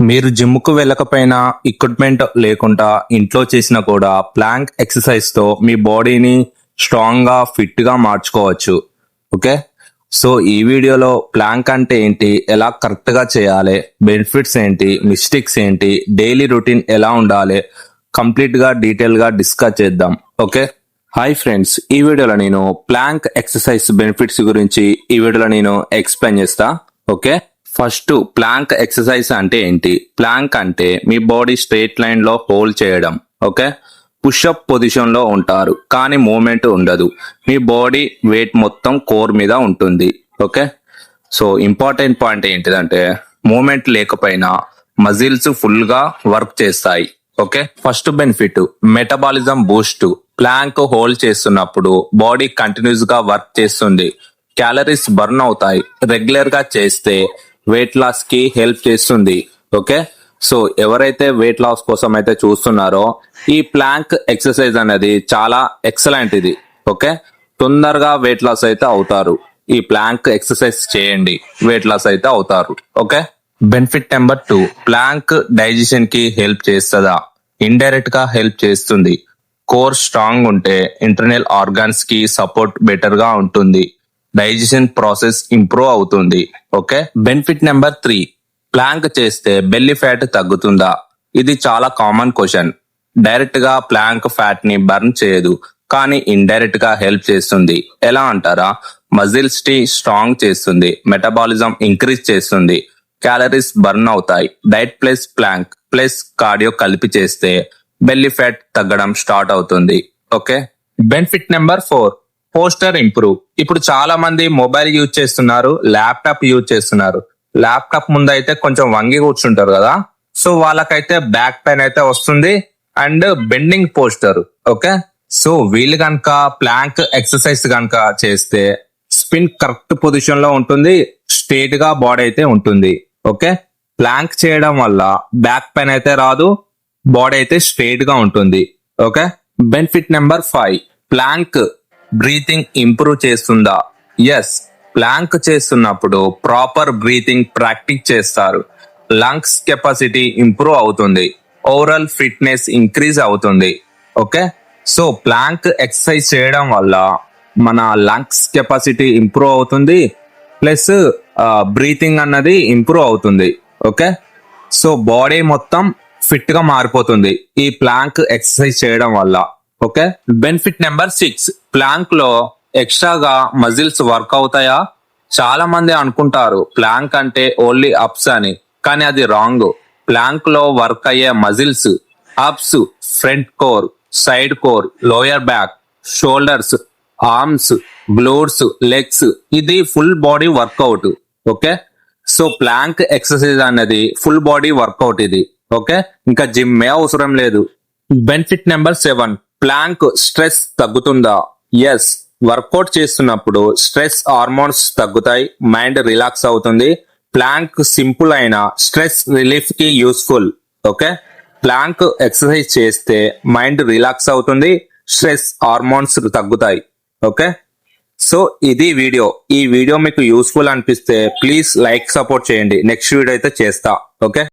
మీరు జిమ్‌కు వెళ్ళకపోయినా, ఎక్విప్‌మెంట్ లేకుండా ఇంట్లో చేసినా కూడా ప్లాంక్ ఎక్సర్‌సైజ్‌తో మీ బాడీని స్ట్రాంగ్‌గా, ఫిట్‌గా మార్చుకోవచ్చు. ఓకే. సో, ఈ వీడియోలో ప్లాంక్ అంటే ఏంటి? ఎలా కరెక్ట్‌గా చేయాలి? బెనిఫిట్స్ ఏంటి? మిస్టేక్స్ ఏంటి? డైలీ రొటీన్ ఎలా ఉండాలి? కంప్లీట్‌గా, డీటెయిల్‌గా డిస్కస్ చేద్దాం. ఓకే. హాయ్ ఫ్రెండ్స్, ఈ వీడియోలో నేను ప్లాంక్ ఎక్సర్‌సైజ్ బెనిఫిట్స్ గురించి ఈ వీడియోలో నేను ఎక్స్‌ప్లెయిన్ చేస్తా. ఓకే. ఫస్ట్ ప్లాంక్ ఎక్సర్సైజ్ అంటే ఏంటి? ప్లాంక్ అంటే మీ బాడీ స్ట్రైట్ లైన్ లో హోల్డ్ చేయడం. ఓకే. పుషప్ పొజిషన్ లో ఉంటారు కానీ మూమెంట్ ఉండదు. మీ బాడీ వెయిట్ మొత్తం కోర్ మీద ఉంటుంది. ఓకే. సో ఇంపార్టెంట్ పాయింట్ ఏంటిదంటే మూమెంట్ లేకపోయినా మజిల్స్ ఫుల్ గా వర్క్ చేస్తాయి. Okay. First benefit metabolism boost. Plank hold చేస్తున్నప్పుడు బాడీ కంటిన్యూస్ గా వర్క్ చేస్తుంది. క్యాలరీస్ బర్న్ అవుతాయి. రెగ్యులర్ గా చేస్తే వెయిట్ లాస్ కి హెల్ప్ చేస్తుంది. ఓకే. సో ఎవరైతే వెయిట్ లాస్ కోసం అయితే చూస్తున్నారో ఈ ప్లాంక్ ఎక్సర్సైజ్ అనేది చాలా ఎక్సలెంట్ ఇది. ఓకే. తొందరగా వెయిట్ లాస్ అయితే అవుతారు. ఈ ప్లాంక్ ఎక్సర్సైజ్ చేయండి, వెయిట్ లాస్ అయితే అవుతారు. Okay. Benefit number 2, plank digestion కి హెల్ప్ చేస్తుందా? ఇండైరెక్ట్ గా హెల్ప్ చేస్తుంది. కోర్ స్ట్రాంగ్ ఉంటే ఇంటర్నల్ ఆర్గాన్స్ కి సపోర్ట్ బెటర్ గా ఉంటుంది. డైజెషన్ ప్రాసెస్ ఇంప్రూవ్ అవుతుంది. ఓకే. బెనిఫిట్ నెంబర్ 3, ప్లాంక్ చేస్తే బెల్లీ ఫ్యాట్ తగ్గుతుందా? ఇది చాలా కామన్ క్వశ్చన్. డైరెక్ట్ గా ప్లాంక్ ఫ్యాట్ ని బర్న్ చేయదు కానీ ఇండైరెక్ట్ గా హెల్ప్ చేస్తుంది. ఎలా అంటారా? మజిల్స్ ని స్ట్రాంగ్ చేస్తుంది, మెటబాలిజం ఇంక్రీజ్ చేస్తుంది, క్యాలరీస్ బర్న్ అవుతాయి. Diet plus plank plus cardio కలిపి చేస్తే బెల్లీ ఫ్యాట్ తగ్గడం స్టార్ట్ అవుతుంది. Okay. Benefit number 4, posture improve. ఇప్పుడు చాలా మంది మొబైల్ యూజ్ చేస్తున్నారు, ల్యాప్టాప్ యూజ్ చేస్తున్నారు. ల్యాప్టాప్ ముందు అయితే కొంచెం వంగి కూర్చుంటారు కదా, సో వాళ్ళకైతే బ్యాక్ పెయిన్ అయితే వస్తుంది and bending poster. Okay. So వీళ్ళు కనుక ప్లాంక్ ఎక్సర్సైజ్ కనుక చేస్తే స్పిన్ కరెక్ట్ పొజిషన్ లో ఉంటుంది, స్ట్రేట్ గా బాడీ అయితే ఉంటుంది. ఓకే. ప్లాంక్ చేయడం వల్ల బ్యాక్ పెయిన్ అయితే రాదు, బాడీ అయితే స్ట్రేట్ గా ఉంటుంది. Okay. Benefit number 5, plank breathing improve చేస్తుందా? ఎస్. ప్లాంక్ చేస్తున్నప్పుడు ప్రాపర్ బ్రీతింగ్ ప్రాక్టీస్ చేస్తారు. లంగ్స్ కెపాసిటీ ఇంప్రూవ్ అవుతుంది. ఓవరాల్ ఫిట్నెస్ ఇంక్రీజ్ అవుతుంది. ఓకే. సో ప్లాంక్ ఎక్సర్సైజ్ చేయడం వల్ల మన లంగ్స్ కెపాసిటీ ఇంప్రూవ్ అవుతుంది, ప్లస్ బ్రీతింగ్ అన్నది ఇంప్రూవ్ అవుతుంది. ఓకే. సో బాడీ మొత్తం ఫిట్ గా మారిపోతుంది ఈ ప్లాంక్ ఎక్సర్సైజ్ చేయడం వల్ల. ఓకే. బెనిఫిట్ నెంబర్ 6, ప్లాంక్ లో ఎక్స్ట్రాగా మజిల్స్ వర్క్ అవుతాయా? చాలా మంది అనుకుంటారు ప్లాంక్ అంటే ఓన్లీ అప్స్ అని, కానీ అది రాంగ్. ప్లాంక్ లో వర్క్ అయ్యే muscles abs, front core, side core, lower back, shoulders, arms, glutes, legs, ఇది full body workout. Okay. So plank exercise అనేది ఫుల్ బాడీ వర్కౌట్ ఇది. ఓకే. ఇంకా జిమ్ అవసరం లేదు. బెనిఫిట్ నెంబర్ 7, ప్లాంక్ స్ట్రెస్ తగ్గుతుందా? Yes. Workout చేస్తున్నప్పుడు stress hormones తగ్గుతాయి, mind relax అవుతుంది. ప్లాంక్ సింపుల్ అయిన స్ట్రెస్ రిలీఫ్ కి యూస్ఫుల్. ఓకే. ప్లాంక్ ఎక్సర్సైజ్ చేస్తే మైండ్ రిలాక్స్ అవుతుంది, స్ట్రెస్ హార్మోన్స్ తగ్గుతాయి. ఓకే. సో ఇది వీడియో. ఈ వీడియో మీకు యూస్ఫుల్ అనిపిస్తే ప్లీజ్ లైక్, సపోర్ట్ చేయండి. నెక్స్ట్ వీడియో అయితే చేస్తా. ఓకే.